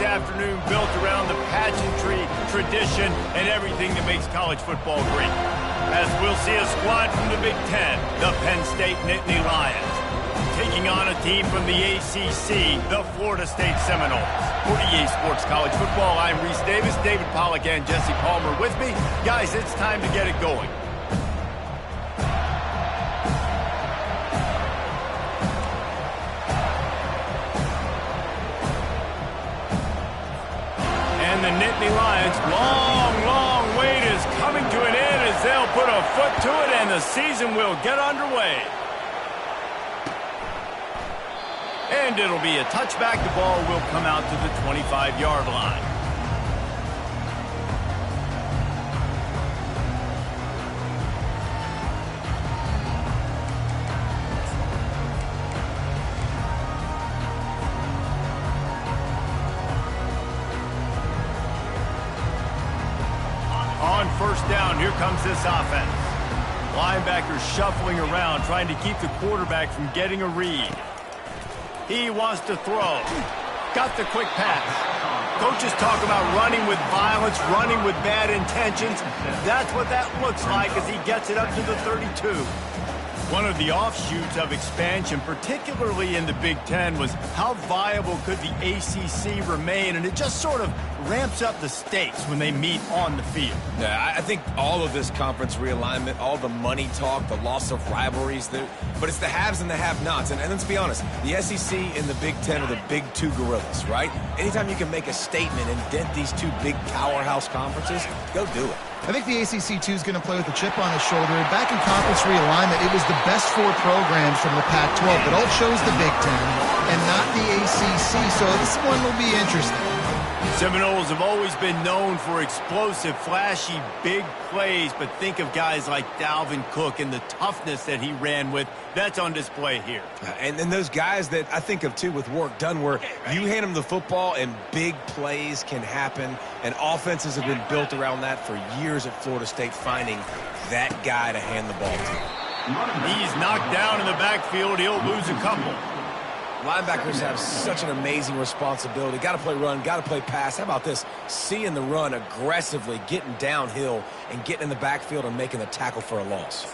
afternoon built around the pageantry, tradition, and everything that makes college football great. As we'll see a squad from the Big Ten, the Penn State Nittany Lions, taking on a team from the ACC, the Florida State Seminoles. For EA Sports College Football, I'm Reese Davis, David Pollack, and Jesse Palmer with me. Guys, it's time to get it going. And the Nittany Lions' long wait is coming to an end as they'll put a foot to it and the season will get underway. And it'll be a touchback. The ball will come out to the 25-yard line. On first down, here comes this offense. Linebackers shuffling around, trying to keep the quarterback from getting a read. He wants to throw. Got the quick pass. Coaches talk about running with violence, running with bad intentions. That's what that looks like as he gets it up to the 32. One of the offshoots of expansion, particularly in the Big Ten, was how viable could the ACC remain, and it just sort of ramps up the stakes when they meet on the field. Yeah, I think all of this conference realignment, all the money talk, the loss of rivalries, but it's the haves and the have-nots. And let's be honest, the SEC and the Big Ten are the big two gorillas, right? Anytime you can make a statement and dent these two big powerhouse conferences, go do it. I think the ACC, too, is going to play with a chip on his shoulder. Back in conference realignment, it was the best four programs from the Pac-12 that all chose the Big Ten and not the ACC, so this one will be interesting. Seminoles have always been known for explosive, flashy, big plays, but think of guys like Dalvin Cook and the toughness that he ran with. That's on display here. And then those guys that I think of, too, with work done, where you hand them the football and big plays can happen, and offenses have been built around that for years at Florida State, finding that guy to hand the ball to. He's knocked down in the backfield. He'll lose a couple. Linebackers have such an amazing responsibility. Got to play run, got to play pass. How about this? Seeing the run aggressively, getting downhill, and getting in the backfield and making the tackle for a loss.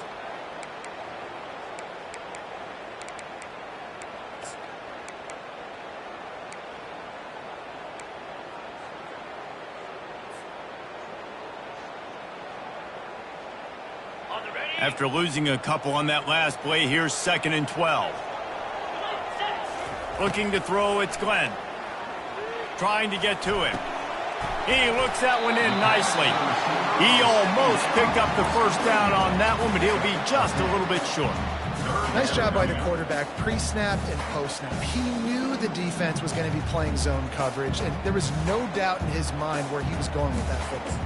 After losing a couple on that last play, here's 2nd and 12. Looking to throw, it's Glenn. Trying to get to it. He looks that one in nicely. He almost picked up the first down on that one, but he'll be just a little bit short. Nice job by the quarterback, pre-snap and post-snap. He knew the defense was going to be playing zone coverage, and there was no doubt in his mind where he was going with that football.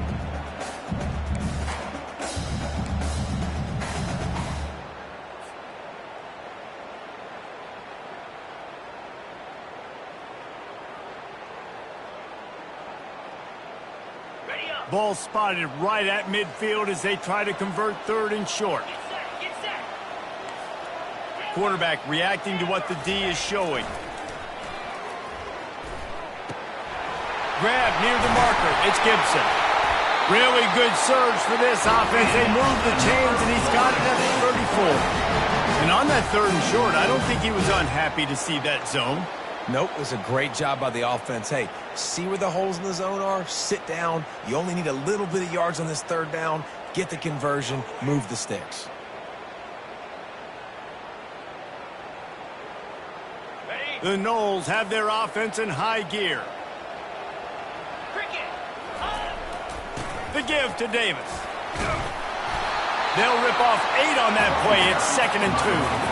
Ball spotted right at midfield as they try to convert 3rd and short. Quarterback reacting to what the D is showing. Grab near the marker. It's Gibson. Really good surge for this offense. They move the chains, and he's got it at the 34. And on that 3rd and short, I don't think he was unhappy to see that zone. Nope, it was a great job by the offense. Hey, see where the holes in the zone are? Sit down. You only need a little bit of yards on this 3rd down. Get the conversion. Move the sticks. The Noles have their offense in high gear. The give to Davis. They'll rip off 8 on that play. It's 2nd and 2.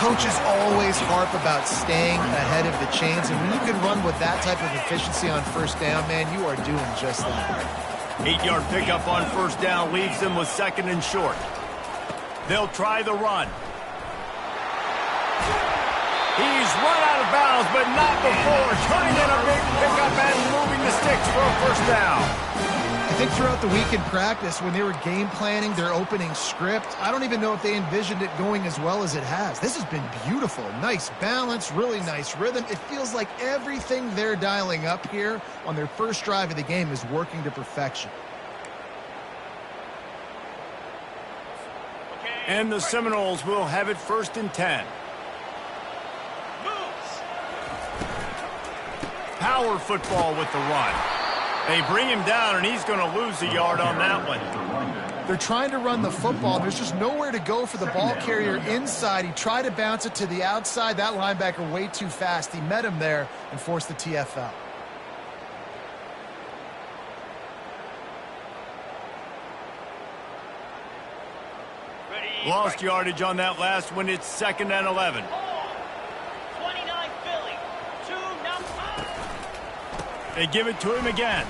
Coaches always harp about staying ahead of the chains, and when you can run with that type of efficiency on 1st down, man, you are doing just that. 8-yard pickup on 1st down leaves them with 2nd and short. They'll try the run. He's run out of bounds, but not before turning in a big pickup and moving the sticks for a 1st down. I think throughout the week in practice, when they were game planning their opening script, I don't even know if they envisioned it going as well as it has. This has been beautiful. Nice balance, really nice rhythm. It feels like everything they're dialing up here on their first drive of the game is working to perfection. And the Seminoles will have it 1st and 10. Power football with the run. They bring him down, and he's going to lose a yard on that one. They're trying to run the football. There's just nowhere to go for the ball carrier inside. He tried to bounce it to the outside. That linebacker way too fast. He met him there and forced the TFL. Lost yardage on that last one. It's 2nd and 11. 29 Philly. 2 number. They give it to him again.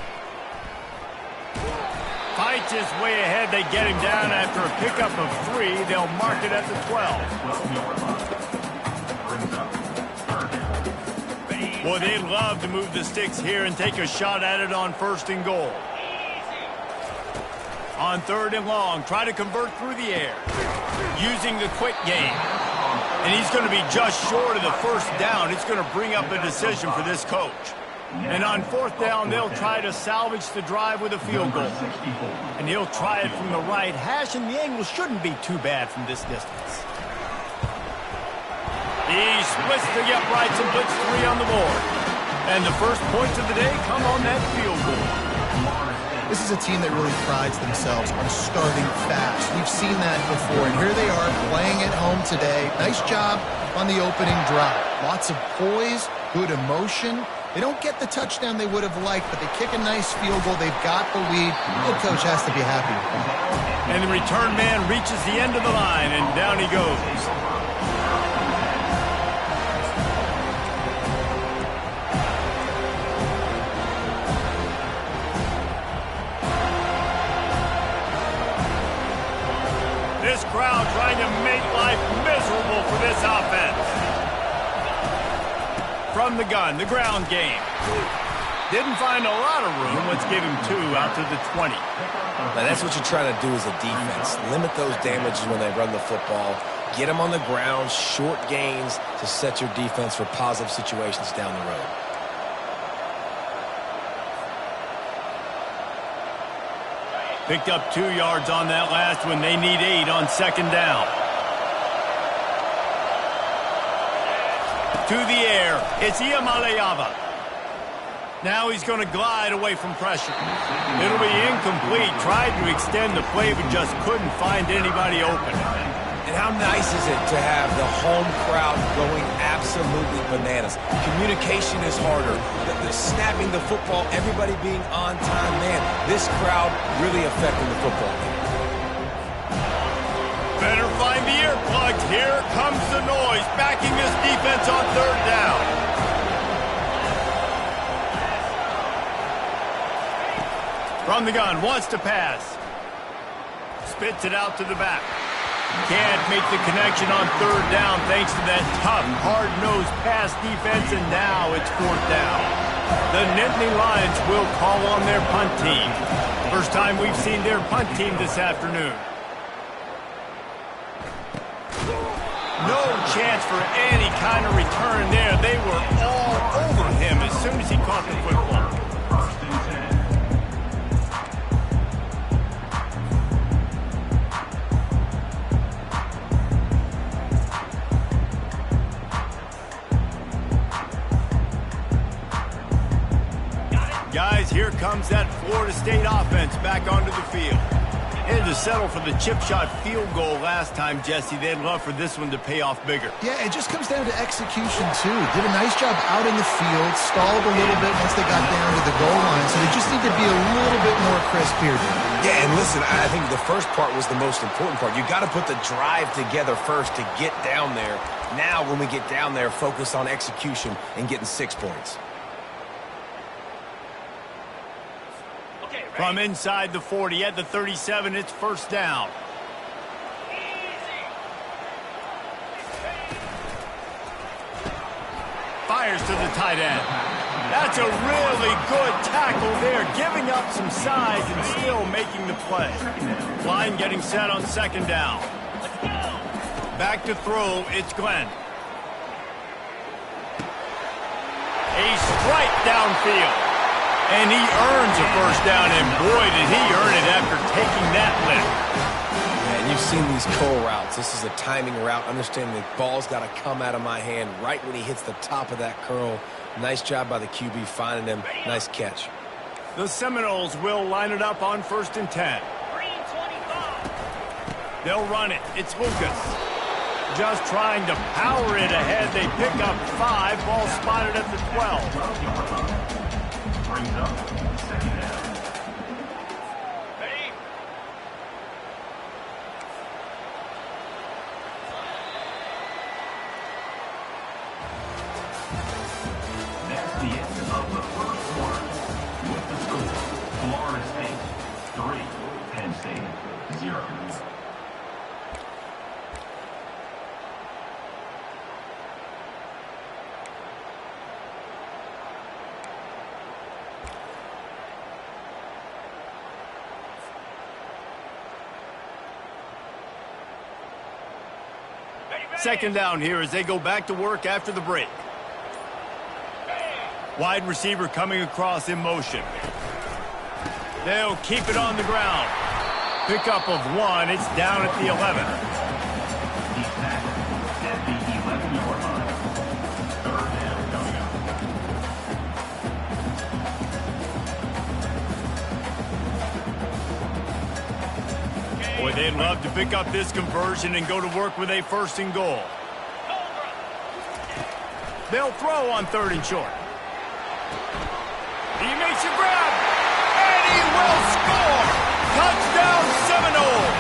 Fights his way ahead. They get him down after a pickup of 3. They'll mark it at the 12. Boy, they'd love to move the sticks here and take a shot at it on 1st and goal. On 3rd and long, try to convert through the air. Using the quick game. And he's going to be just short of the 1st down. It's going to bring up a decision for this coach. And on 4th down, they'll try to salvage the drive with a field goal. And he'll try it from the right hash, and the angle shouldn't be too bad from this distance. He splits the uprights and puts 3 on the board. And the first points of the day come on that field goal. This is a team that really prides themselves on starting fast. We've seen that before, and here they are playing at home today. Nice job on the opening drive. Lots of poise, good emotion. They don't get the touchdown they would have liked, but they kick a nice field goal. They've got the lead. The coach has to be happy with that. And the return man reaches the end of the line, and down he goes. This crowd trying to make life miserable for this offense. From the gun, the ground game. Didn't find a lot of room. Let's give him 2 out to the 20. Now, that's what you're trying to do as a defense. Limit those damages when they run the football. Get them on the ground, short gains to set your defense for positive situations down the road. Picked up 2 yards on that last one. They need 8 on 2nd down. To the air. It's Iamaleava. Now he's going to glide away from pressure. It'll be incomplete. Tried to extend the play, but just couldn't find anybody open. And how nice is it to have the home crowd going absolutely bananas? Communication is harder. The snapping the football, everybody being on time. Man, this crowd really affecting the football game. Better find the earplugs. Here comes the noise, backing this defense on 3rd down. From the gun, wants to pass. Spits it out to the back. Can't make the connection on 3rd down thanks to that tough, hard-nosed pass defense, and now it's 4th down. The Nittany Lions will call on their punt team. First time we've seen their punt team this afternoon. No chance for any kind of return there. They were all over him as soon as he caught the football. Guys, here comes that Florida State offense back onto the field. Had to settle for the chip shot field goal last time, Jesse. They'd love for this one to pay off bigger. Yeah, it just comes down to execution, too. Did a nice job out in the field, stalled a little bit once they got down to the goal line, so they just need to be a little bit more crisp here. Yeah, and listen, I think the first part was the most important part. You got to put the drive together first to get down there. Now, when we get down there, focus on execution and getting 6 points. From inside the 40 at the 37, it's 1st down. Fires to the tight end. That's That's a really good tackle there, giving up some size and still making the play. Line getting set on second down. Back to throw, it's Glenn. A strike downfield. And he earns a first down, and boy, did he earn it after taking that lift. Man, you've seen these curl routes. This is a timing route. Understanding the ball's got to come out of my hand right when he hits the top of that curl. Nice job by the QB finding him. Nice catch. The Seminoles will line it up on 1st and 10. They'll run it. It's Lucas. Just trying to power it ahead. They pick up 5. Ball spotted at the 12. Brings up second down. Ready? That's the end of the first quarter. With the score, Florida State 3, Penn State 0. Second down here as they go back to work after the break. Wide receiver coming across in motion. They'll keep it on the ground. Pickup of 1. It's down at the 11. He's tackled at the 11-yard line. Third down coming up. Boy, they'd love to pick up this conversion and go to work with a 1st and goal. They'll throw on 3rd and short. He makes a grab, and he will score! Touchdown Seminoles!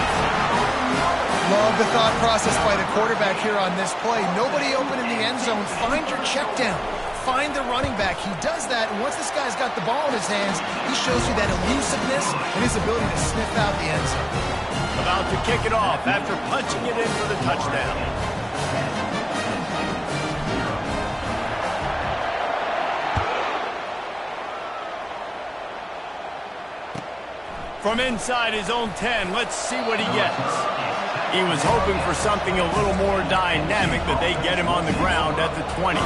Love the thought process by the quarterback here on this play. Nobody open in the end zone. Find your check down. Find the running back. He does that, and once this guy's got the ball in his hands, he shows you that elusiveness and his ability to sniff out the end zone. About to kick it off after punching it in for the touchdown. From inside his own 10, let's see what he gets. He was hoping for something a little more dynamic, but they get him on the ground at the 20.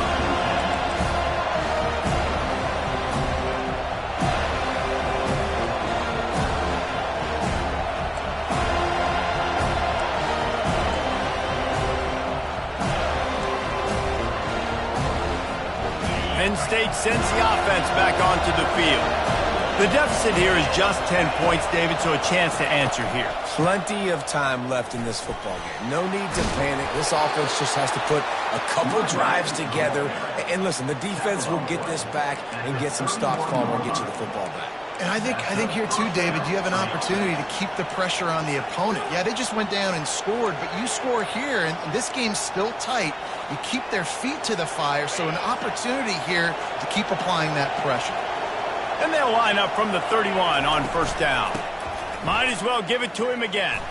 Penn State sends the offense back onto the field. The deficit here is just 10 points, David, so a chance to answer here. Plenty of time left in this football game. No need to panic. This offense just has to put a couple drives together. And listen, the defense will get this back and get some stops forward and get you the football back. And I think here too, David, you have an opportunity to keep the pressure on the opponent. Yeah, they just went down and scored, but you score here, and this game's still tight. You keep their feet to the fire, so an opportunity here to keep applying that pressure. And they'll line up from the 31 on 1st down. Might as well give it to him again.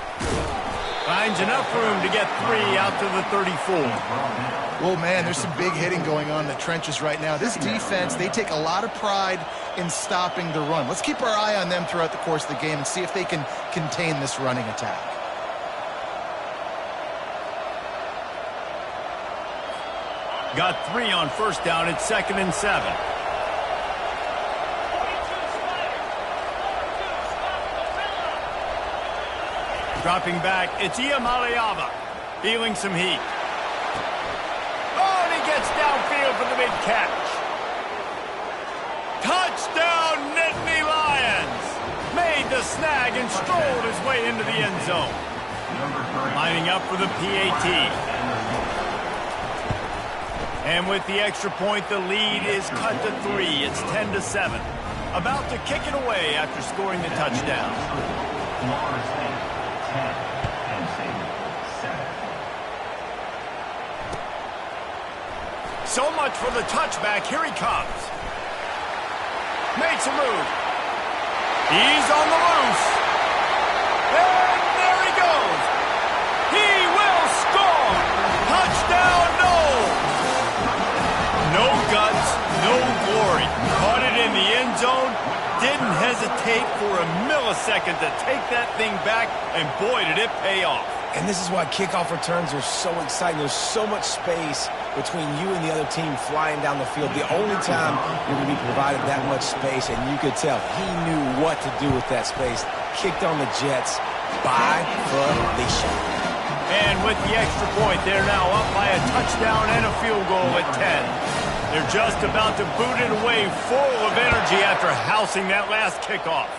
Finds enough room to get 3 out to the 34. Well, man, there's some big hitting going on in the trenches right now. This defense, they take a lot of pride in stopping the run. Let's keep our eye on them throughout the course of the game and see if they can contain this running attack. Got 3 on 1st down. It's 2nd and 7. Dropping back, it's Iamaleava, feeling some heat. Oh, and he gets downfield for the big catch. Touchdown, Nittany Lions! Made the snag and strolled his way into the end zone. Lining up for the PAT. And with the extra point, the lead is cut to 3. It's 10-7. About to kick it away after scoring the touchdown. So much for the touchback. Here he comes. Makes a move. He's on the loose. And there he goes. He will score. Touchdown, Noles. No guts, no glory. didn't hesitate for a millisecond to take that thing back, and boy, did it pay off. And this is why kickoff returns are so exciting. There's so much space between you and the other team flying down the field. The only time you're going to be provided that much space, and you could tell he knew what to do with that space. Kicked on the Jets by Felicia. And with the extra point, they're now up by a touchdown and a field goal at 10. They're just about to boot it away full of energy after housing that last kickoff.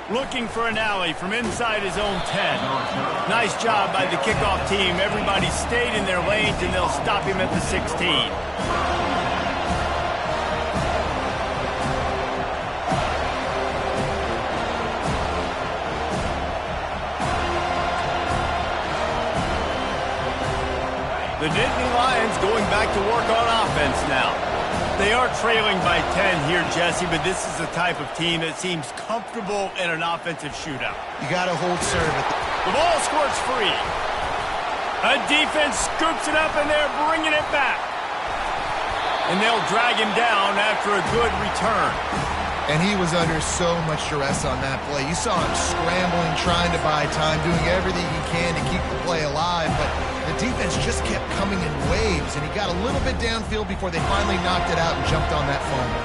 Looking for an alley from inside his own 10. Nice job by the kickoff team. Everybody stayed in their lanes, and they'll stop him at the 16. The Nittany Lions going back to work on offense now. They are trailing by 10 here, Jesse, but this is the type of team that seems comfortable in an offensive shootout. You got to hold serve. The ball squirts free. A defense scoops it up, and they're bringing it back. And they'll drag him down after a good return. And he was under so much duress on that play. You saw him scrambling, trying to buy time, doing everything he can to keep the play alive, but the defense just kept coming in waves, and he got a little bit downfield before they finally knocked it out and jumped on that fumble.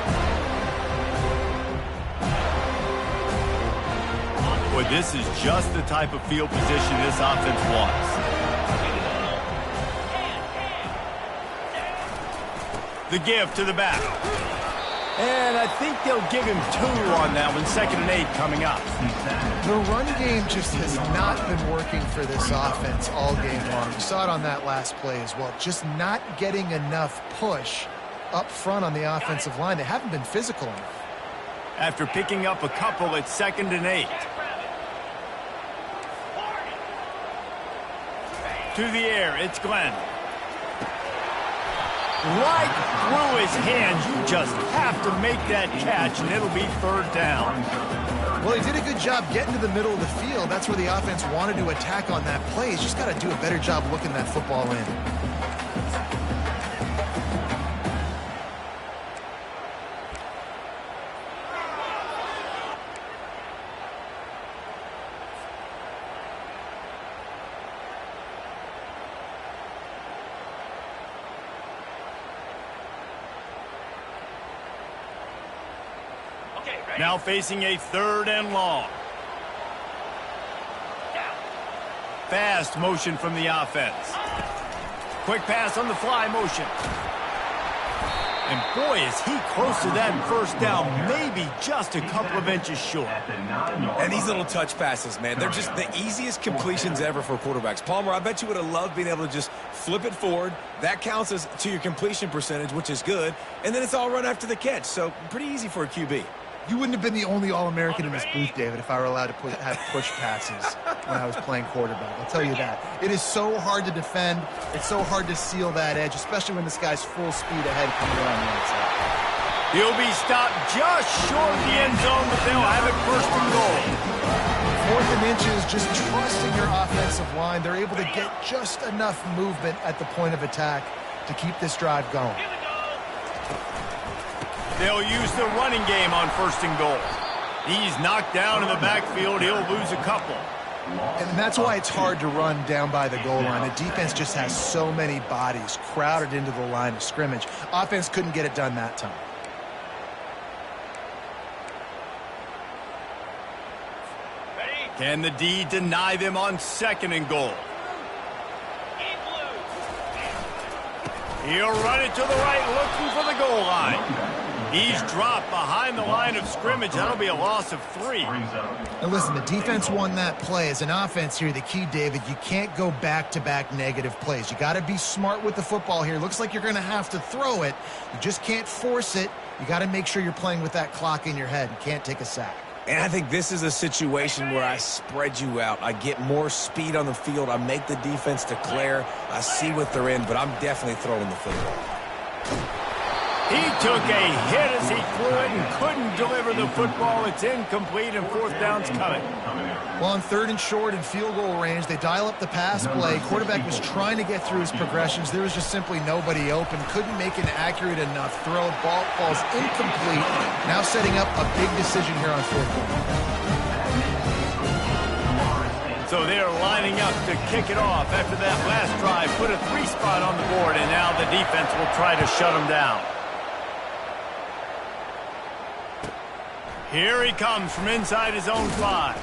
Boy, this is just the type of field position this offense wants. The give to the back. And I think they'll give him 2 on that one. 2nd and 8 coming up. The run game just has not been working for this offense all game long. You saw it on that last play as well. Just not getting enough push up front on the offensive line. They haven't been physical enough. After picking up a couple, it's 2nd and 8. To the air, it's Glenn. Right through his hands. You just have to make that catch, and it'll be 3rd down. Well, he did a good job getting to the middle of the field. That's where the offense wanted to attack on that play. He's just got to do a better job looking that football in. Now facing a 3rd and long. Fast motion from the offense. Quick pass on the fly motion. And boy, is he close to that 1st down, maybe just a couple of inches short. And these little touch passes, man, they're just the easiest completions ever for quarterbacks. Palmer, I bet you would have loved being able to just flip it forward. That counts as to your completion percentage, which is good. And then it's all run after the catch, so pretty easy for a QB. You wouldn't have been the only All-American in this booth, David, if I were allowed to have push passes when I was playing quarterback. I'll tell you that. It is so hard to defend. It's so hard to seal that edge, especially when this guy's full speed ahead coming around the outside. He'll be stopped just short of the end zone, but they'll have it 1st and goal. 4th and inches, just trusting your offensive line. They're able to get just enough movement at the point of attack to keep this drive going. They'll use the running game on 1st and goal. He's knocked down in the backfield. He'll lose a couple. And that's why it's hard to run down by the goal line. The defense just has so many bodies crowded into the line of scrimmage. Offense couldn't get it done that time. Can the D deny them on 2nd and goal? He'll run it to the right, looking for the goal line. He's dropped behind the line of scrimmage. That'll be a loss of 3. And listen, the defense won that play. As an offense here, the key, David, you can't go back-to-back negative plays. You got to be smart with the football here. Looks like you're going to have to throw it. You just can't force it. You got to make sure you're playing with that clock in your head. You can't take a sack. And I think this is a situation where I spread you out. I get more speed on the field. I make the defense declare. I see what they're in, but I'm definitely throwing the football. He took a hit as he threw it and couldn't deliver the football. It's incomplete, and fourth down's coming. Well, on 3rd and short and field goal range, they dial up the pass play. Quarterback was trying to get through his progressions. There was just simply nobody open. Couldn't make an accurate enough throw. Ball falls incomplete. Now setting up a big decision here on 4th quarter. So they're lining up to kick it off after that last drive. Put a 3 spot on the board, and now the defense will try to shut them down. Here he comes from inside his own 5.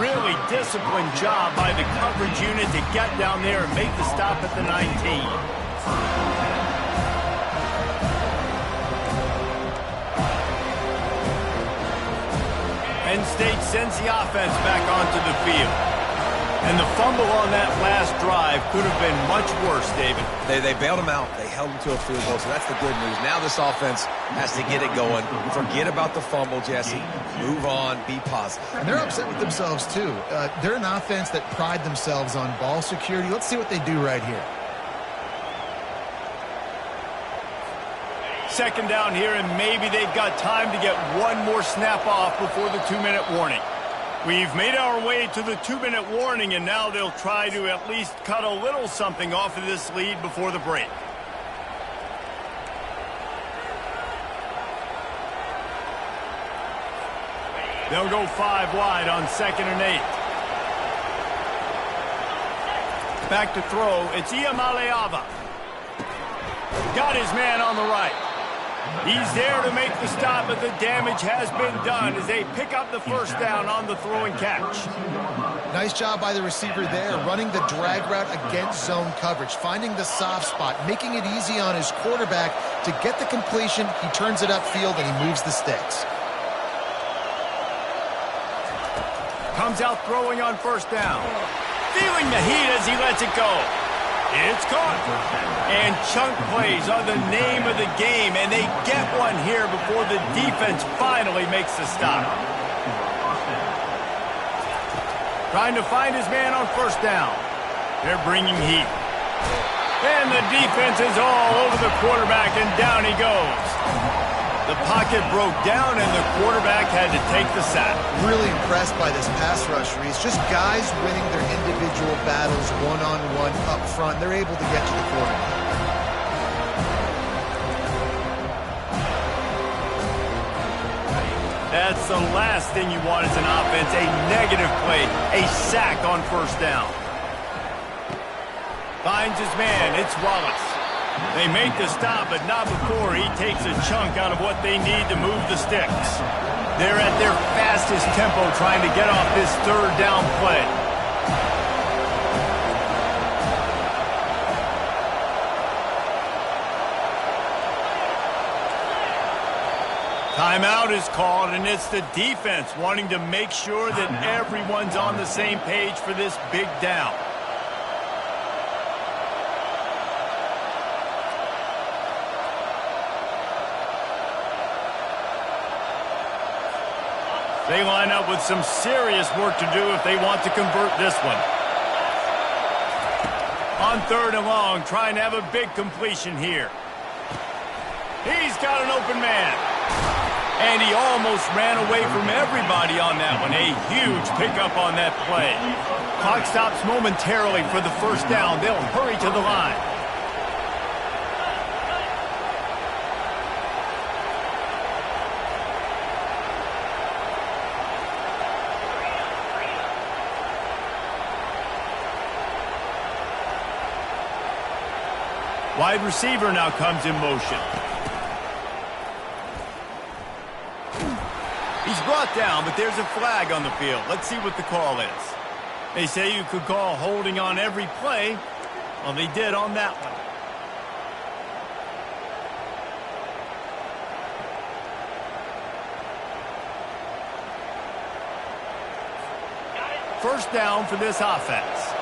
Really disciplined job by the coverage unit to get down there and make the stop at the 19. Penn State sends the offense back onto the field. And the fumble on that last drive could have been much worse, David. They bailed him out. They held him to a field goal, so that's the good news. Now this offense has to get it going. Forget about the fumble, Jesse. Move on. Be positive. And they're upset with themselves, too. They're an offense that pride themselves on ball security. Let's see what they do right here. 2nd down here, and maybe they've got time to get one more snap off before the 2-minute warning. We've made our way to the 2-minute warning, and now they'll try to at least cut a little something off of this lead before the break. They'll go 5 wide on 2nd and 8. Back to throw. It's Iamaleava. Got his man on the right. He's there to make the stop, but the damage has been done as they pick up the 1st down on the throw and catch. Nice job by the receiver there, running the drag route against zone coverage, finding the soft spot, making it easy on his quarterback to get the completion. He turns it upfield, and he moves the sticks. Comes out throwing on 1st down. Feeling the heat as he lets it go. It's caught. And chunk plays are the name of the game, and they get one here before the defense finally makes the stop. Trying to find his man on 1st down. They're bringing heat. And the defense is all over the quarterback, and down he goes. The pocket broke down, and the quarterback had to take the sack. Really impressed by this pass rush, Reese. Just guys winning their individual battles one-on-one up front. They're able to get to the quarterback. That's the last thing you want as an offense, a negative play, a sack on 1st down. Finds his man, it's Wallace. They make the stop, but not before he takes a chunk out of what they need to move the sticks. They're at their fastest tempo trying to get off this 3rd down play. Timeout is called, and it's the defense wanting to make sure that everyone's on the same page for this big down. They line up with some serious work to do if they want to convert this one. On 3rd and long, trying to have a big completion here. He's got an open man. And he almost ran away from everybody on that one. A huge pickup on that play. Clock stops momentarily for the 1st down. They'll hurry to the line. Wide receiver now comes in motion. He's brought down, but there's a flag on the field. Let's see what the call is. They say you could call holding on every play. Well, they did on that one. First down for this offense.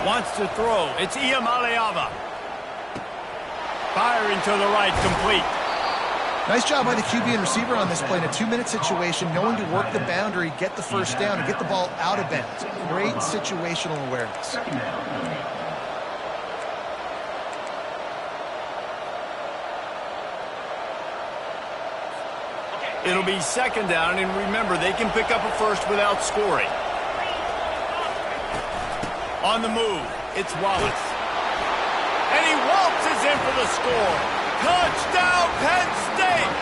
Wants to throw. It's Iamaleava. Firing to the right, complete. Nice job by the QB and receiver on this play in a 2-minute situation, knowing to work the boundary, get the first down, and get the ball out of bounds. Great situational awareness. Second down. It'll be second down, and remember, they can pick up a first without scoring. On the move, it's Wallace. And he waltzes in for the score. Touchdown, Penn State!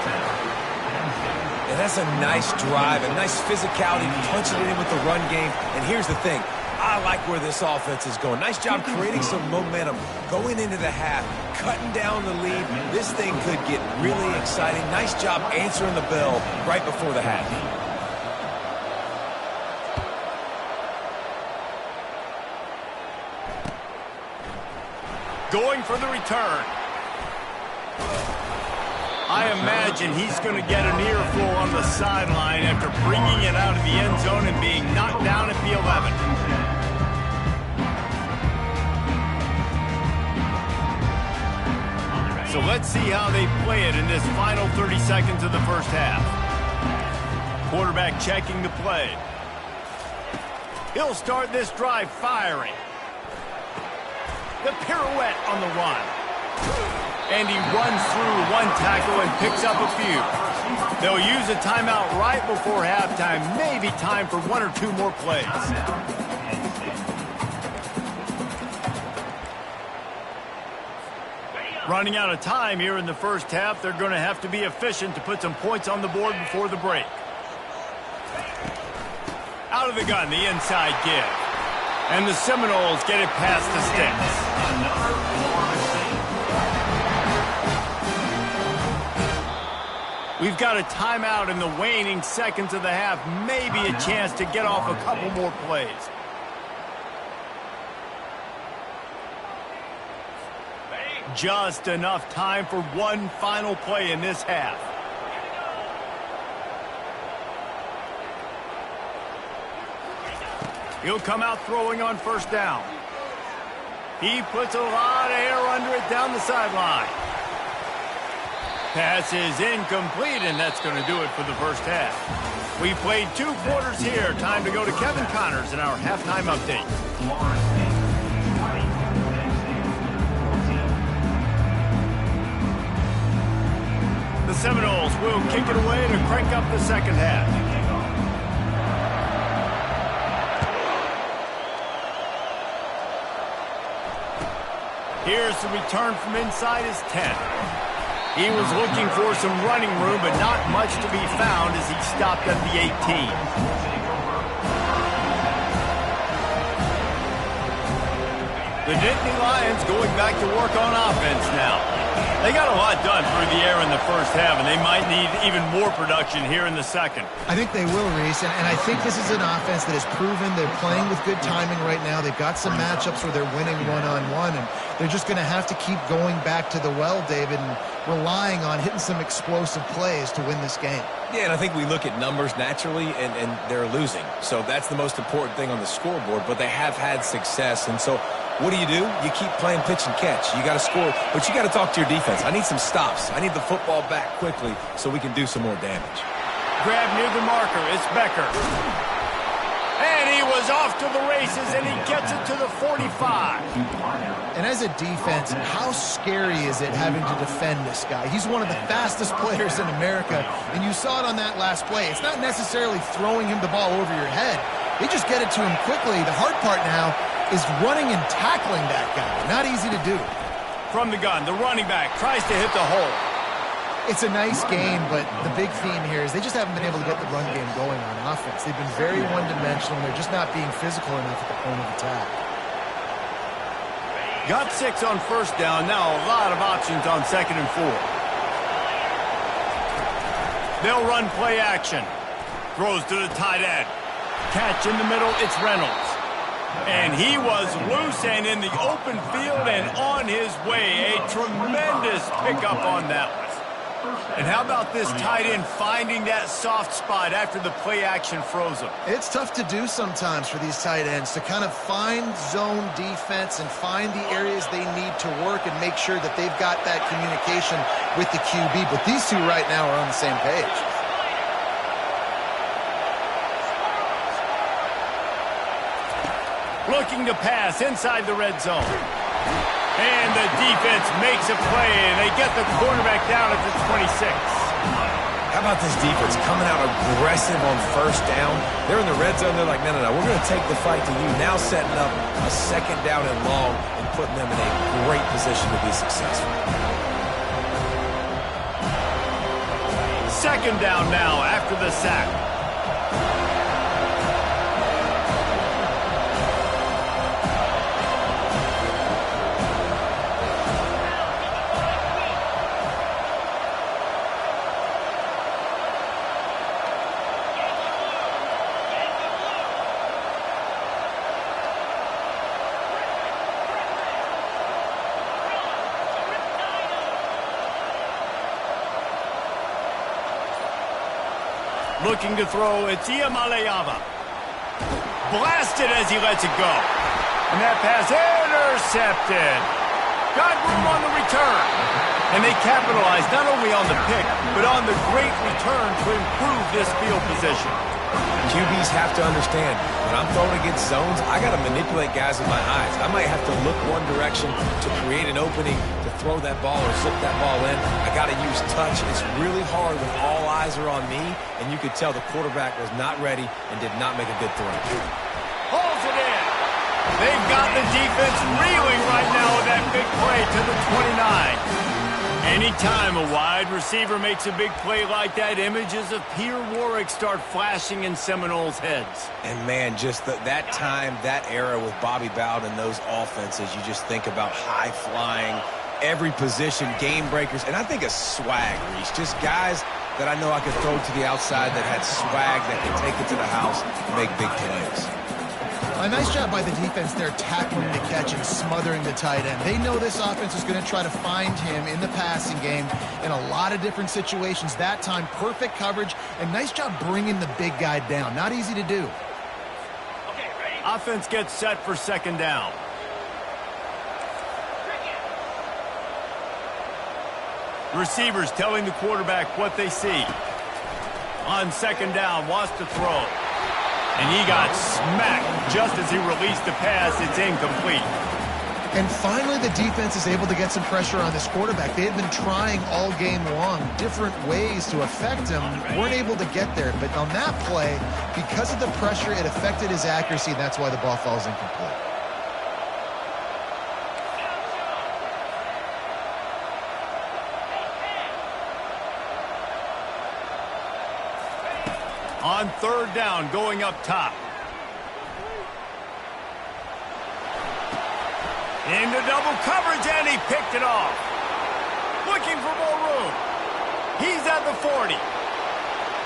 And that's a nice drive, a nice physicality, punching it in with the run game. And here's the thing. I like where this offense is going. Nice job creating some momentum, going into the half, cutting down the lead. This thing could get really exciting. Nice job answering the bell right before the half. Going for the return. I imagine he's going to get an earful on the sideline after bringing it out of the end zone and being knocked down at the 11. So let's see how they play it in this final 30 seconds of the first half. Quarterback checking the play. He'll start this drive firing. The pirouette on the run. And he runs through one tackle and picks up a few. They'll use a timeout right before halftime. Maybe time for one or two more plays. Running out of time here in the first half. They're going to have to be efficient to put some points on the board before the break. Out of the gun, the inside give. And the Seminoles get it past the sticks. We've got a timeout in the waning seconds of the half. Maybe a chance to get off a couple more plays. Just enough time for one final play in this half. He'll come out throwing on first down. He puts a lot of air under it down the sideline. Pass is incomplete, and that's going to do it for the first half. We played 2 quarters here. Time to go to Kevin Connors in our halftime update. The Seminoles will kick it away to crank up the second half. Here's the return from inside his 10. He was looking for some running room, but not much to be found as he stopped at the 18. The Nittany Lions going back to work on offense now. They got a lot done through the air in the first half, and they might need even more production here in the second. I think they will, Reese, and I think this is an offense that has proven they're playing with good timing right now. They've got some matchups where they're winning one-on-one, and they're just going to have to keep going back to the well, David, and relying on hitting some explosive plays to win this game. Yeah, and I think we look at numbers naturally, and they're losing. So that's the most important thing on the scoreboard, but they have had success, and so what do? You keep playing pitch and catch. You got to score, but you got to talk to your defense. I need some stops. I need the football back quickly so we can do some more damage. Grab near the marker. It's Becker. And he was off to the races, and he gets it to the 45. And as a defense, how scary is it having to defend this guy? He's one of the fastest players in America, and you saw it on that last play. It's not necessarily throwing him the ball over your head. They just get it to him quickly. The hard part now is running and tackling that guy. Not easy to do. From the gun, the running back tries to hit the hole. It's a nice game, but the big theme here is they just haven't been able to get the run game going on offense. They've been very one-dimensional, and they're just not being physical enough at the point of attack. Got 6 on first down. Now a lot of options on 2nd and 4. They'll run play action. Throws to the tight end. Catch in the middle, it's Reynolds. And he was loose and in the open field and on his way. A tremendous pickup on that one. And how about this tight end finding that soft spot after the play action froze him? It's tough to do sometimes for these tight ends to kind of find zone defense and find the areas they need to work and make sure that they've got that communication with the QB. But these two right now are on the same page. Looking to pass inside the red zone. And the defense makes a play, and they get the quarterback down at the 26. How about this defense coming out aggressive on first down? They're in the red zone. They're like, no, we're going to take the fight to you. Now setting up a second down and long and putting them in a great position to be successful. Second down now after the sack. Looking to throw, it's Iamaleava. Blasted as he lets it go. And that pass intercepted. Got room on the return. And they capitalized not only on the pick, but on the great return to improve this field position. QBs have to understand, when I'm throwing against zones, I got to manipulate guys with my eyes. I might have to look one direction to create an opening to throw that ball or zip that ball in. I got to use touch. It's really hard when all eyes are on me, and you could tell the quarterback was not ready and did not make a good throw. Holds it in. They've got the defense reeling right now with that big play to the 29. Anytime a wide receiver makes a big play like that, images of Peter Warwick start flashing in Seminoles' heads. And, man, just that time, that era with Bobby Bowden and those offenses, you just think about high-flying, every position, game breakers, and I think of swag, Reese. Just guys that I know I could throw to the outside that had swag that could take it to the house and make big plays. A nice job by the defense there tackling the catch and smothering the tight end. They know this offense is going to try to find him in the passing game in a lot of different situations. That time, perfect coverage, and nice job bringing the big guy down. Not easy to do. Okay, ready? Offense gets set for second down. Receivers telling the quarterback what they see. On second down, wants to throw. And he got smacked just as he released the pass. It's incomplete. And finally, the defense is able to get some pressure on this quarterback. They had been trying all game long different ways to affect him. Weren't able to get there. But on that play, because of the pressure, it affected his accuracy. That's why the ball falls incomplete. On third down, going up top. Into double coverage, and he picked it off. Looking for more room. He's at the 40.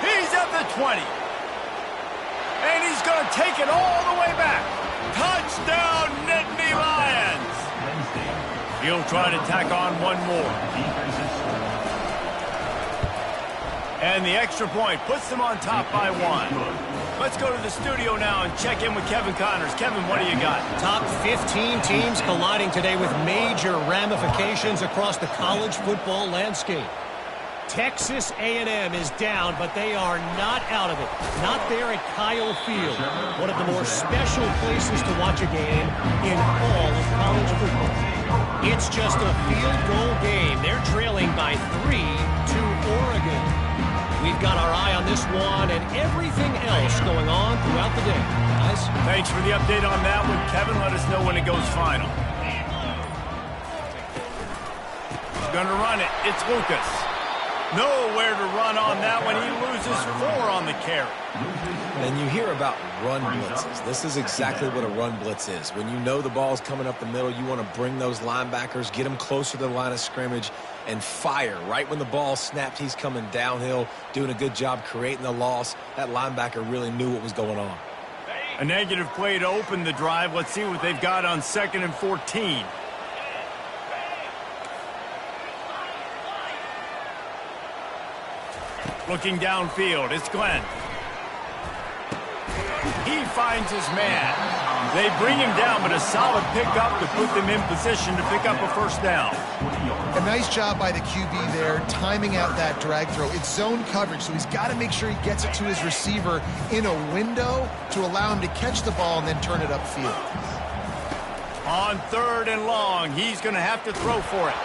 He's at the 20. And he's going to take it all the way back. Touchdown, Nittany Lions. He'll try to tack on one more. And the extra point puts them on top by one. Let's go to the studio now and check in with Kevin Connors. Kevin, what do you got? Top 15 teams colliding today with major ramifications across the college football landscape. Texas A&M is down, but they are not out of it. Not there at Kyle Field, one of the more special places to watch a game in all of college football. It's just a field goal game. They're trailing by 3 to Oregon. We've got our eye on this one and everything else going on throughout the day. Guys? Thanks for the update on that one, Kevin. Let us know when it goes final. He's going to run it. It's Lucas. Nowhere to run on that one. He loses 4 on the carry. And you hear about run blitzes. This is exactly what a run blitz is. When you know the ball's coming up the middle, you want to bring those linebackers, get them closer to the line of scrimmage, and fire. Right when the ball snapped, he's coming downhill, doing a good job creating the loss. That linebacker really knew what was going on. A negative play to open the drive. Let's see what they've got on 2nd and 14. Looking downfield, it's Glenn. He finds his man. They bring him down, but a solid pickup to put them in position to pick up a first down. A nice job by the QB there, timing out that drag throw. It's zone coverage, so he's got to make sure he gets it to his receiver in a window to allow him to catch the ball and then turn it upfield. On 3rd and long, he's going to have to throw for it.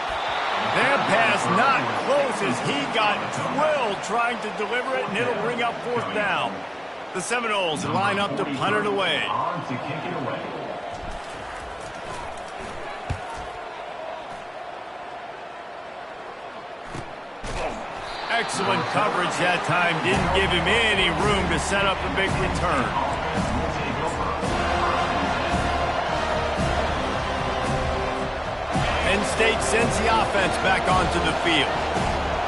That pass not close as he got drilled trying to deliver it, and it'll bring up 4th down. The Seminoles line up to punt it away. On to kick it away. Excellent coverage that time. Didn't give him any room to set up a big return. Penn State sends the offense back onto the field.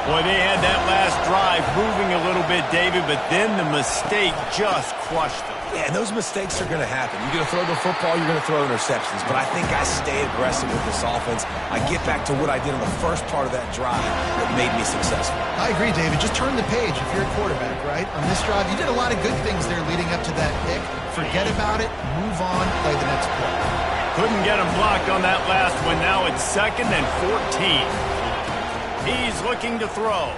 Boy, they had that last drive moving a little bit, David, but then the mistake just crushed them. Yeah, and those mistakes are going to happen. You're going to throw the football, you're going to throw interceptions. But I think I stay aggressive with this offense. I get back to what I did in the first part of that drive that made me successful. I agree, David. Just turn the page if you're a quarterback, right? On this drive, you did a lot of good things there leading up to that pick. Forget about it, move on, play the next play. Couldn't get him blocked on that last one. Now it's 2nd and 14. He's looking to throw.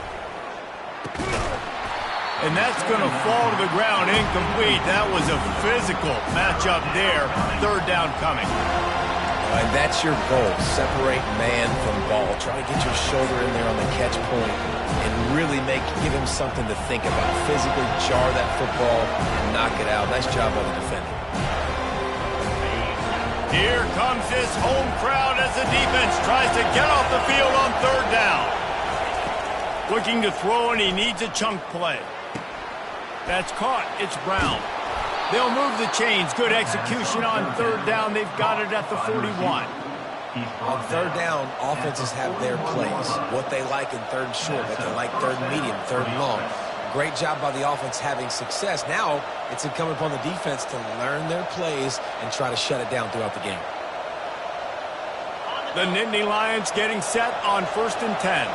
And that's going to fall to the ground incomplete. That was a physical matchup there. 3rd down coming. And that's your goal. Separate man from ball. Try to get your shoulder in there on the catch point and really give him something to think about. Physically jar that football and knock it out. Nice job by the defender. Here comes this home crowd as the defense tries to get off the field on 3rd down. Looking to throw, and he needs a chunk play. That's caught. It's Brown. They'll move the chains. Good execution on 3rd down. They've got it at the 41. On 3rd down, offenses have their plays. What they like in 3rd and short, what they like 3rd and medium, 3rd and long. Great job by the offense having success. Now it's incumbent upon the defense to learn their plays and try to shut it down throughout the game. The Nittany Lions getting set on 1st and 10.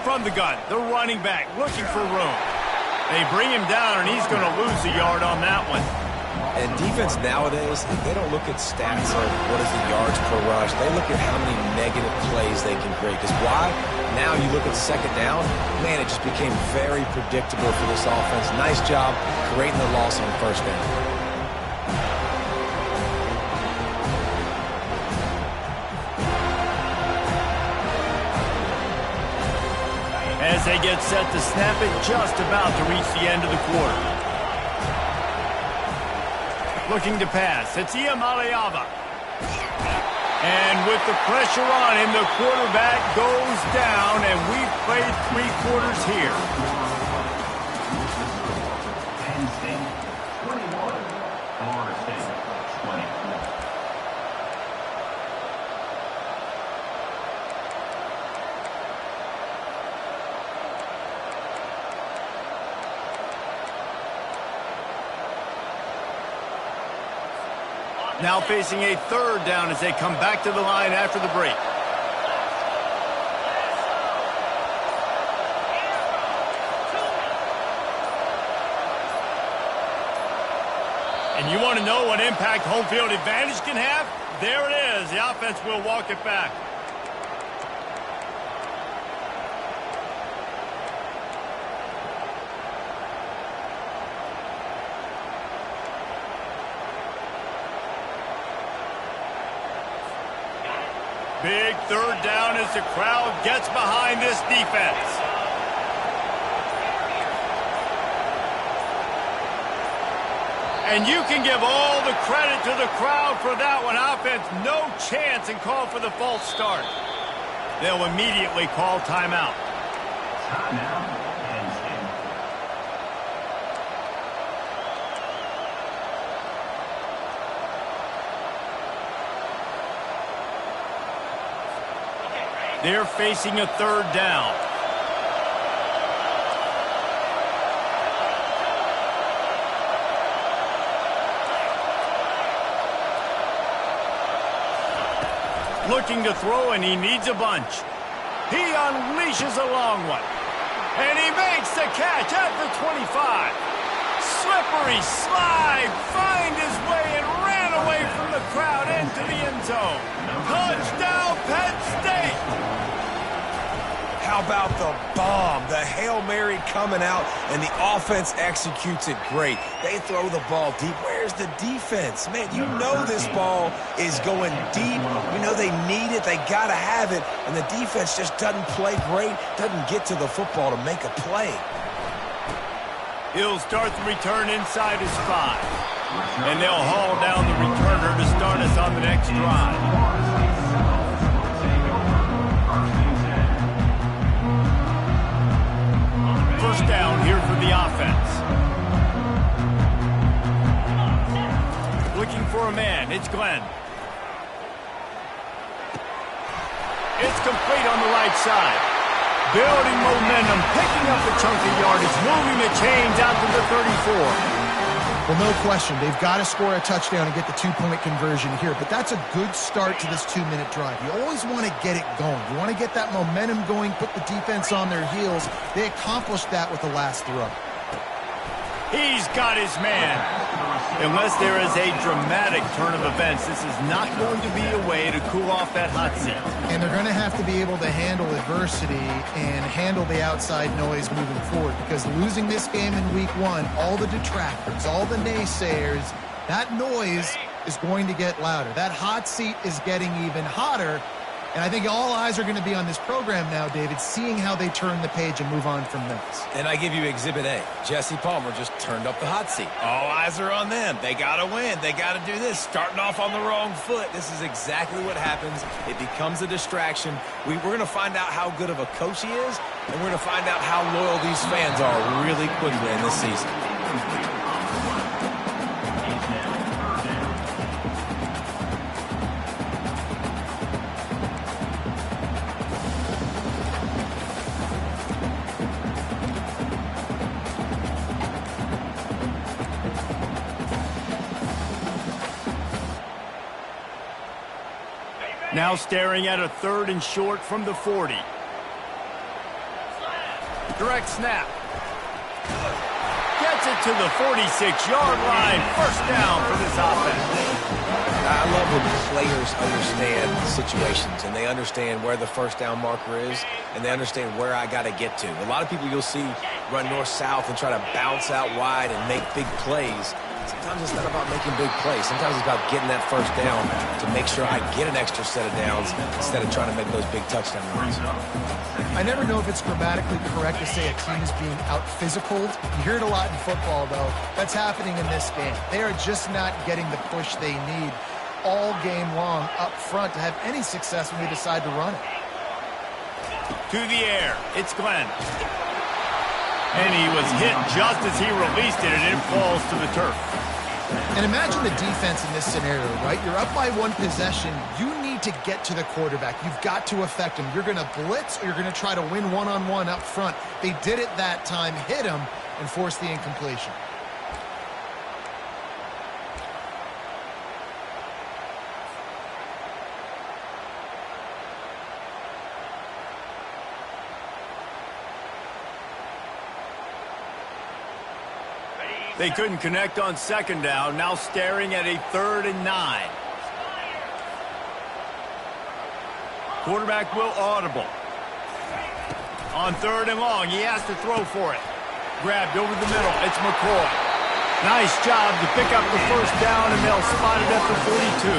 From the gun, the running back looking for room. They bring him down, and he's going to lose a yard on that one. And defense nowadays, they don't look at stats of what is the yards per rush. They look at how many negative plays they can create. Because why? Now you look at 2nd down, man, it just became very predictable for this offense. Nice job creating the loss on 1st down. As they get set to snap it, just about to reach the end of the quarter. Looking to pass. It's Iamaleava. And with the pressure on him, the quarterback goes down, and we've played 3 quarters here. Penn State 21, Florida State 20. Now facing a 3rd down as they come back to the line after the break. And you want to know what impact home field advantage can have? There it is. The offense will walk it back. Big 3rd down as the crowd gets behind this defense. And you can give all the credit to the crowd for that one. Offense, no chance, and call for the false start. They'll immediately call timeout. Timeout, Penn State. They're facing a 3rd down. Looking to throw, and he needs a bunch. He unleashes a long one. And he makes the catch at the 25. Slippery slide, find his way and ran away from the crowd into the end zone. Touchdown, Penn State! How about the bomb? The Hail Mary coming out, and the offense executes it great. They throw the ball deep. Where's the defense? Man, you know this ball is going deep. You know they need it. They got to have it. And the defense just doesn't play great, doesn't get to the football to make a play. He'll start the return inside his 5. And they'll haul down the returner to start us on the next drive. First down here for the offense. Looking for a man. It's Glenn. It's complete on the right side. Building momentum, picking up a chunk of yardage, moving the chains out to the 34. Well, no question. They've got to score a touchdown and get the 2-point conversion here, but that's a good start to this 2-minute drive. You always want to get it going. You want to get that momentum going, put the defense on their heels. They accomplished that with the last throw. He's got his man. Unless there is a dramatic turn of events, this is not going to be a way to cool off that hot seat. And they're going to have to be able to handle adversity and handle the outside noise moving forward, because losing this game in week 1, all the detractors, all the naysayers, that noise is going to get louder. That hot seat is getting even hotter. And I think all eyes are going to be on this program now, David, seeing how they turn the page and move on from this. And I give you Exhibit A. Jesse Palmer just turned up the hot seat. All eyes are on them. They got to win. They got to do this. Starting off on the wrong foot. This is exactly what happens. It becomes a distraction. We're going to find out how good of a coach he is, and we're going to find out how loyal these fans are really quickly in this season. Now staring at a 3rd and short from the 40. Direct snap. Gets it to the 46-yard line. First down for this offense. I love when players understand situations and they understand where the first down marker is and they understand where I got to get to. A lot of people you'll see run north-south and try to bounce out wide and make big plays. Sometimes it's not about making big plays. Sometimes it's about getting that first down to make sure I get an extra set of downs instead of trying to make those big touchdown runs. I never know if it's grammatically correct to say a team is being out-physicaled. You hear it a lot in football, though. That's happening in this game. They are just not getting the push they need all game long up front to have any success when they decide to run it. To the air. It's Glenn. And he was hit just as he released it, and it falls to the turf. And imagine the defense in this scenario, right? You're up by 1 possession. You need to get to the quarterback. You've got to affect him. You're going to blitz or you're going to try to win one-on-one up front. They did it that time, hit him, and forced the incompletion. They couldn't connect on 2nd down, now staring at a 3rd and 9. Quarterback will audible. On 3rd and long, he has to throw for it. Grabbed over the middle, it's McCoy. Nice job to pick up the first down, and they'll spot it at the 42.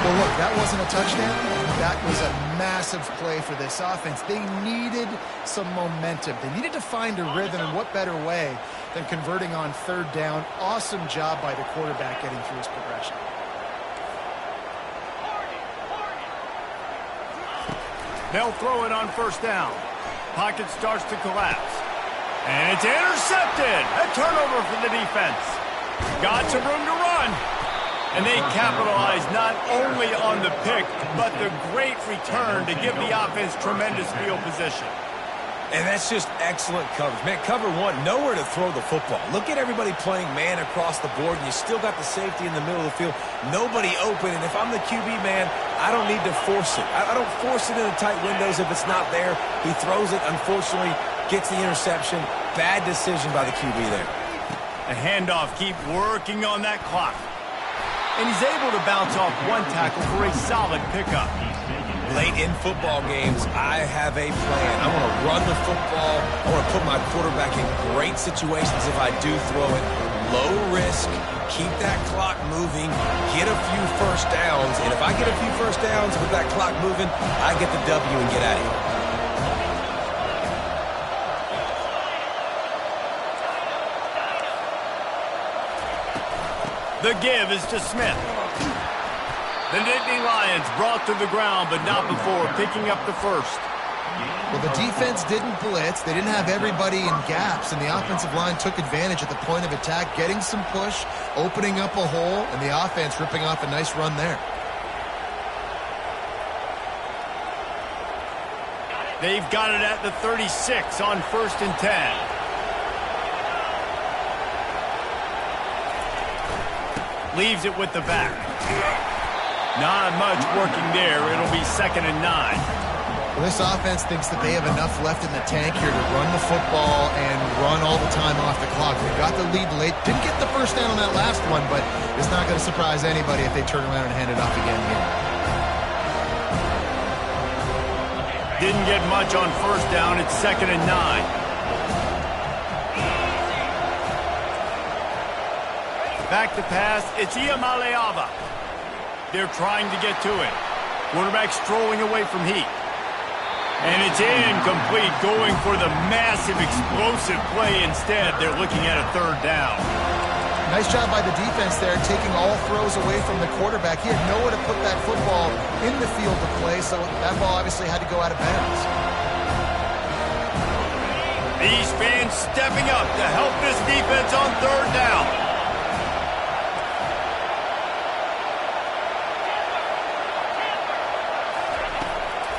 Well, look, that wasn't a touchdown. That was a massive play for this offense. They needed some momentum. They needed to find a rhythm, and what better way than converting on 3rd down. Awesome job by the quarterback getting through his progression. They'll throw it on 1st down. Pocket starts to collapse. And it's intercepted. A turnover for the defense. Got some room to run. And they capitalize not only on the pick, but the great return to give the offense tremendous field position. And that's just excellent coverage. Man, cover one, nowhere to throw the football. Look at everybody playing man across the board, and you still got the safety in the middle of the field. Nobody open, and if I'm the QB, man, I don't need to force it. I don't force it into tight windows if it's not there. He throws it, unfortunately, gets the interception. Bad decision by the QB there. A handoff, keep working on that clock. And he's able to bounce off one tackle for a solid pickup. Late in football games, I have a plan. I want to run the football. I want to put my quarterback in great situations if I do throw it. Low risk, keep that clock moving, get a few first downs. And if I get a few first downs with that clock moving, I get the W and get out of here. The give is to Smith. The Nittany Lions brought to the ground, but not before picking up the first. Well, the defense didn't blitz. They didn't have everybody in gaps, and the offensive line took advantage at the point of attack, getting some push, opening up a hole, and the offense ripping off a nice run there. They've got it at the 36 on 1st and 10. Leaves it with the back. Not much working there. It'll be 2nd and 9. Well, this offense thinks that they have enough left in the tank here to run the football and run all the time off the clock. They got the lead late. Didn't get the first down on that last one, but it's not going to surprise anybody if they turn around and hand it off again here. Didn't get much on 1st down. It's 2nd and 9. Back to pass, it's Iamaleava. They're trying to get to it. Quarterback strolling away from heat. And it's incomplete, going for the massive explosive play instead. They're looking at a 3rd down. Nice job by the defense there, taking all throws away from the quarterback. He had nowhere to put that football in the field to play, so that ball obviously had to go out of bounds. These fans stepping up to help this defense on 3rd down.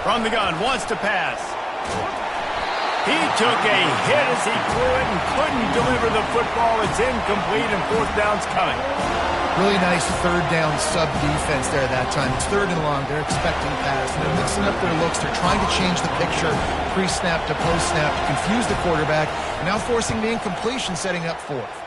From the gun, wants to pass. He took a hit as he threw it and couldn't deliver the football. It's incomplete and 4th down's coming. Really nice 3rd down sub-defense there that time. It's 3rd and long. They're expecting pass. And they're mixing up their looks. They're trying to change the picture pre-snap to post-snap to confuse the quarterback. And now forcing the incompletion, setting up 4th.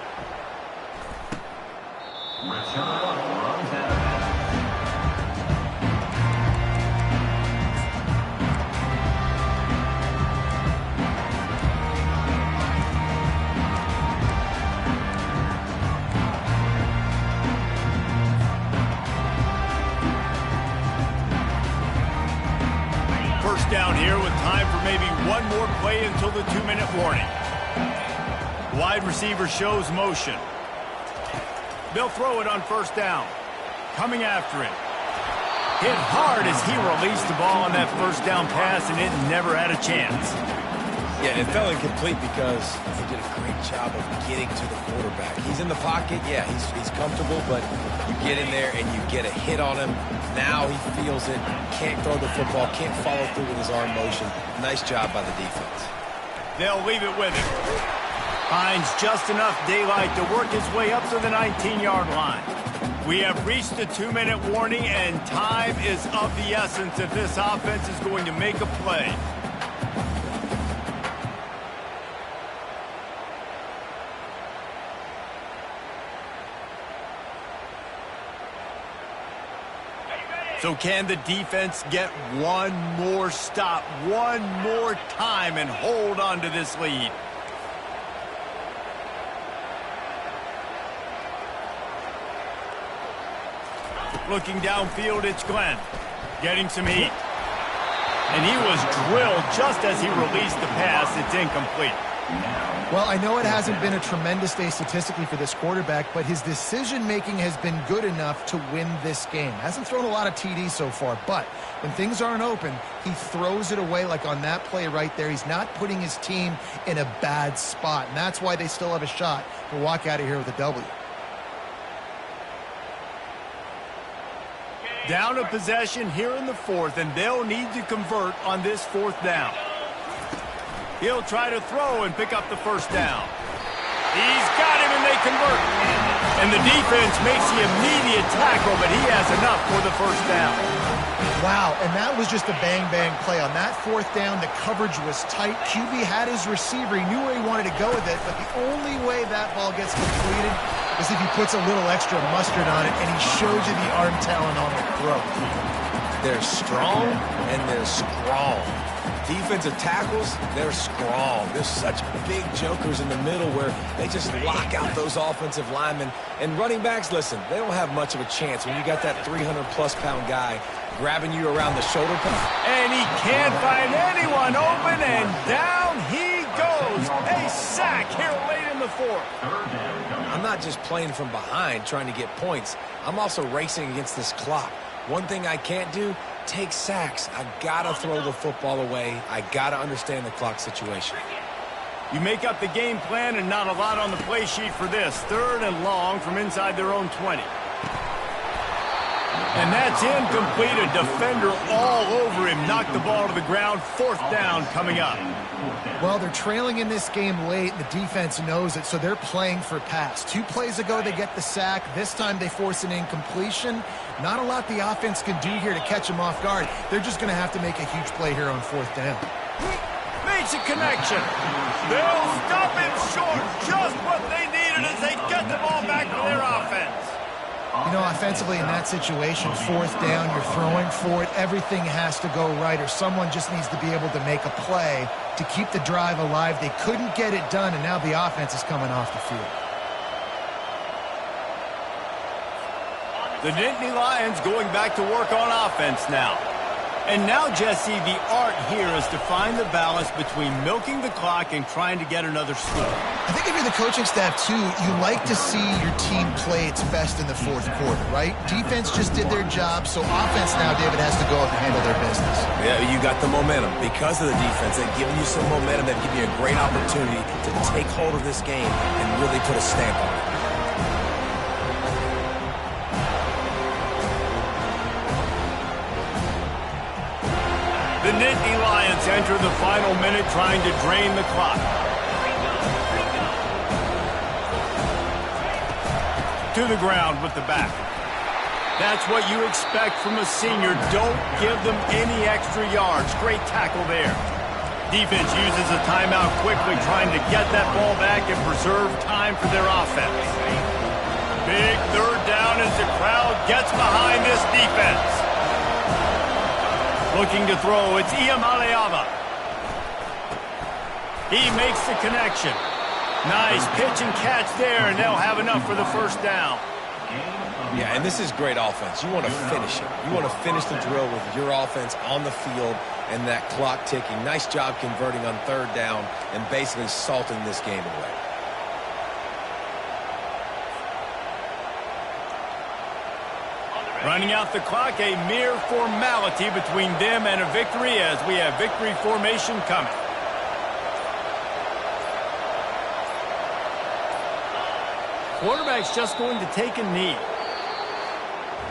Down here with time for maybe one more play until the 2-minute warning. Wide receiver shows motion. They'll throw it on 1st down. Coming after it. Hit hard as he released the ball on that 1st down pass, and it never had a chance. Yeah, it fell incomplete because he did a great job of getting to the quarterback. He's in the pocket. Yeah, he's comfortable, but you get in there and you get a hit on him. Now he feels it. Can't throw the football. Can't follow through with his arm motion. Nice job by the defense. They'll leave it with him. Finds just enough daylight to work his way up to the 19-yard line. We have reached the 2-minute warning, and time is of the essence if this offense is going to make a play. So can the defense get one more stop, one more time, and hold on to this lead? Looking downfield, it's Glenn. Getting some heat. And he was drilled just as he released the pass. It's incomplete. Well, I know it hasn't been a tremendous day statistically for this quarterback, but his decision-making has been good enough to win this game. Hasn't thrown a lot of TDs so far, but when things aren't open, he throws it away like on that play right there. He's not putting his team in a bad spot, and that's why they still have a shot to walk out of here with a W. Down a possession here in the 4th, and they'll need to convert on this 4th down. He'll try to throw and pick up the first down. He's got him, and they convert. And the defense makes the immediate tackle, but he has enough for the first down. Wow, and that was just a bang-bang play. On that fourth down, the coverage was tight. QB had his receiver. He knew where he wanted to go with it, but the only way that ball gets completed is if he puts a little extra mustard on it, and he shows you the arm talent on the throw. They're strong, and they're strong. Defensive tackles, they're strong. There's such big jokers in the middle where they just lock out those offensive linemen. And running backs, listen, they don't have much of a chance when you got that 300-plus pound guy grabbing you around the shoulder. And he can't find anyone open, and down he goes. A sack here late in the fourth. I'm not just playing from behind trying to get points. I'm also racing against this clock. One thing I can't do, take sacks. I gotta throw the football away. I gotta understand the clock situation. You make up the game plan and not a lot on the play sheet for this. 3rd and long from inside their own 20. And that's incomplete. A defender all over him. Knocked the ball to the ground. 4th down coming up. Well, they're trailing in this game late. The defense knows it, so they're playing for pass. 2 plays ago, they get the sack. This time, they force an incompletion. Not a lot the offense can do here to catch them off guard. They're just going to have to make a huge play here on 4th down. Makes a connection. They'll stop him short. Just what they needed as they get the ball back to their offense. You know, offensively in that situation, 4th down, you're throwing for it. Everything has to go right, or someone just needs to be able to make a play to keep the drive alive. They couldn't get it done, and now the offense is coming off the field. The Nittany Lions going back to work on offense now. And now, Jesse, the art here is to find the balance between milking the clock and trying to get another score. I think if you're the coaching staff, too, you like to see your team play its best in the 4th quarter, right? Defense just did their job, so offense now, David, has to go up and handle their business. Yeah, you got the momentum. Because of the defense, they've given you some momentum. They've given you a great opportunity to take hold of this game and really put a stamp on it. The Nittany Lions enter the final minute trying to drain the clock. To the ground with the back. That's what you expect from a senior. Don't give them any extra yards. Great tackle there. Defense uses a timeout quickly, trying to get that ball back and preserve time for their offense. Big 3rd down as the crowd gets behind this defense. Looking to throw, it's Iamaleava. He makes the connection. Nice pitch and catch there, and they'll have enough for the first down. Yeah, and this is great offense. You want to finish it. You want to finish the drill with your offense on the field and that clock ticking. Nice job converting on 3rd down and basically salting this game away. Running out the clock, a mere formality between them and a victory as we have victory formation coming. Quarterback's just going to take a knee.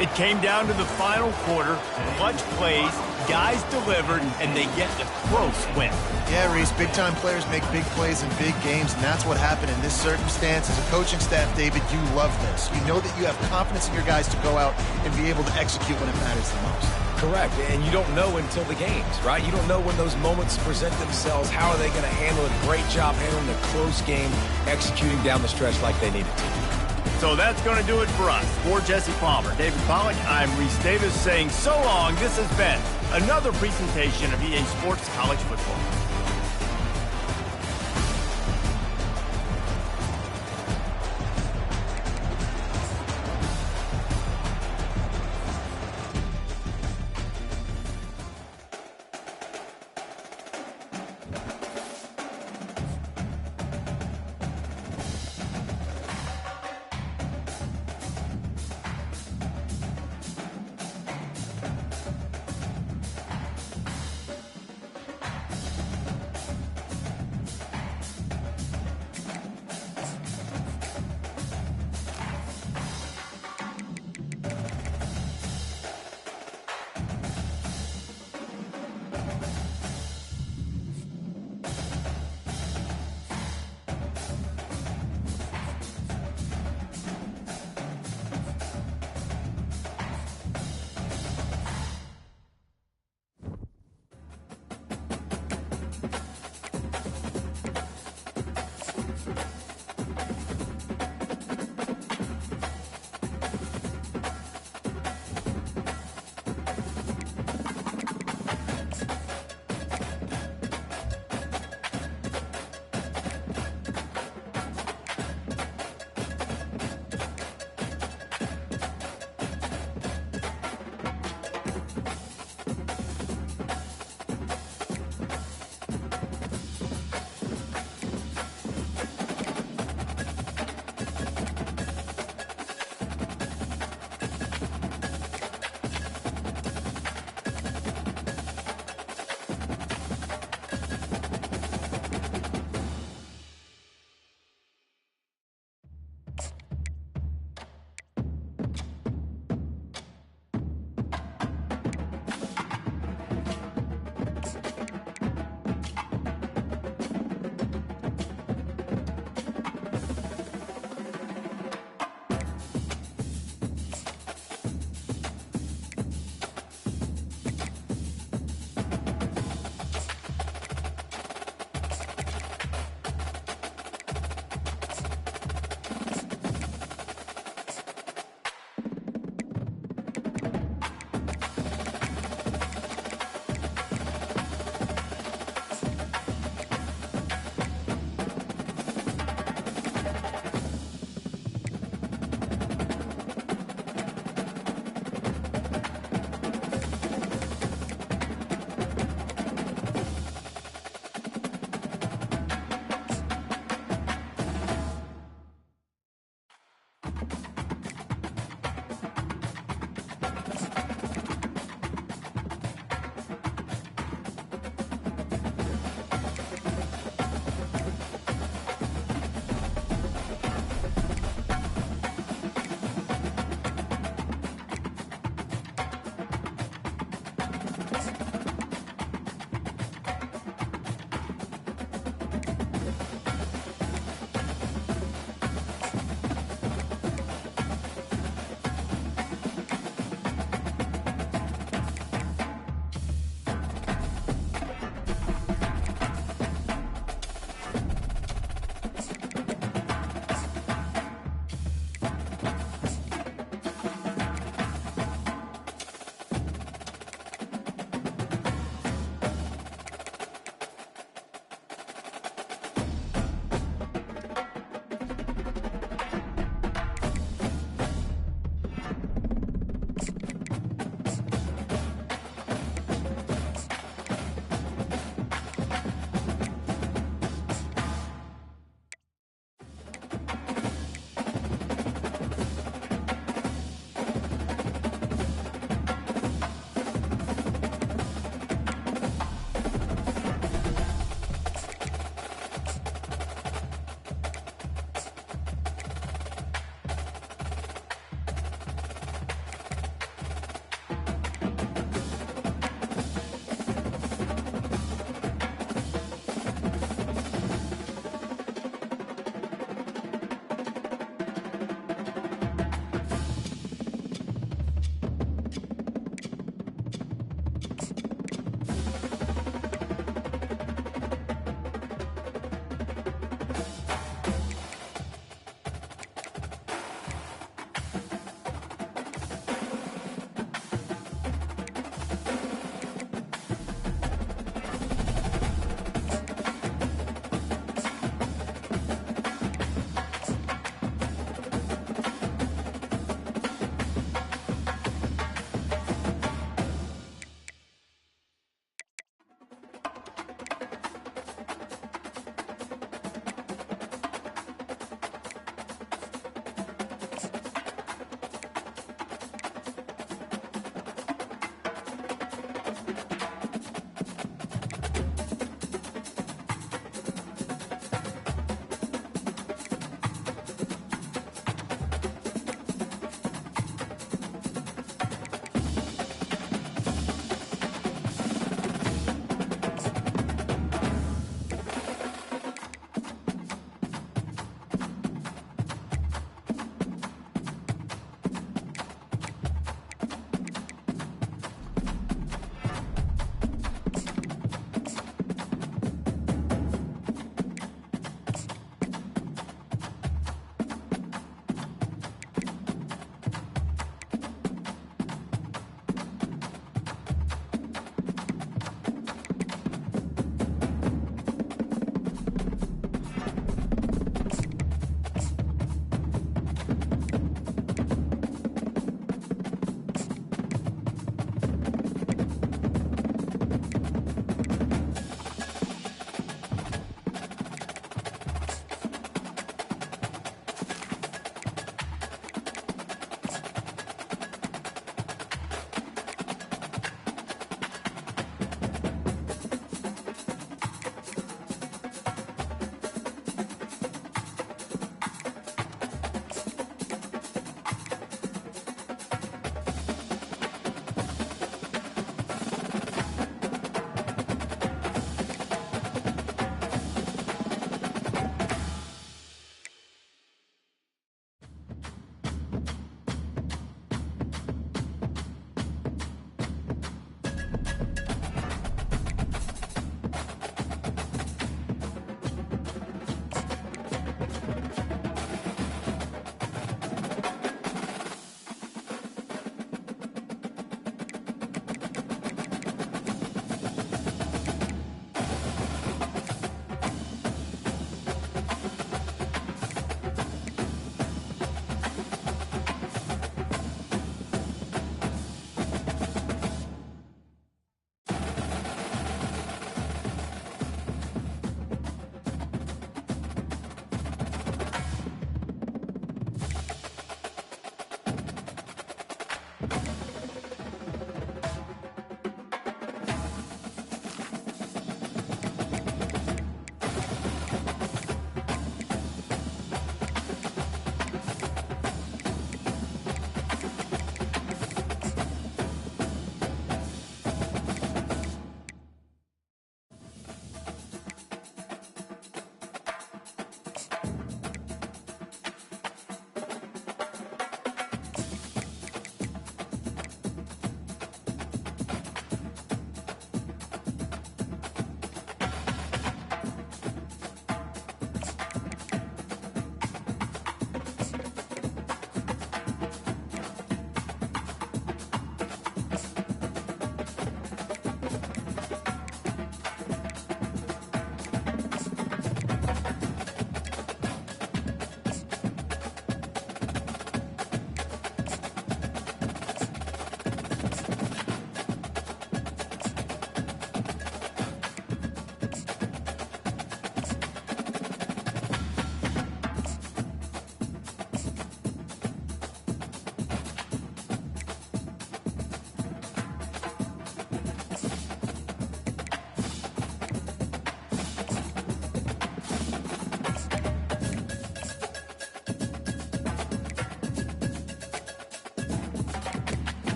It came down to the final quarter. Clutch plays, guys delivered, and they get a close win. Yeah, Reese, big-time players make big plays in big games, and that's what happened in this circumstance. As a coaching staff, David, you love this. You know that you have confidence in your guys to go out and be able to execute when it matters the most. Correct, and you don't know until the games, right? You don't know when those moments present themselves. How are they going to handle it? Great job handling a close game, executing down the stretch like they needed to. So that's going to do it for us. For Jesse Palmer, David Pollack, I'm Reese Davis saying so long. This has been another presentation of EA Sports College Football.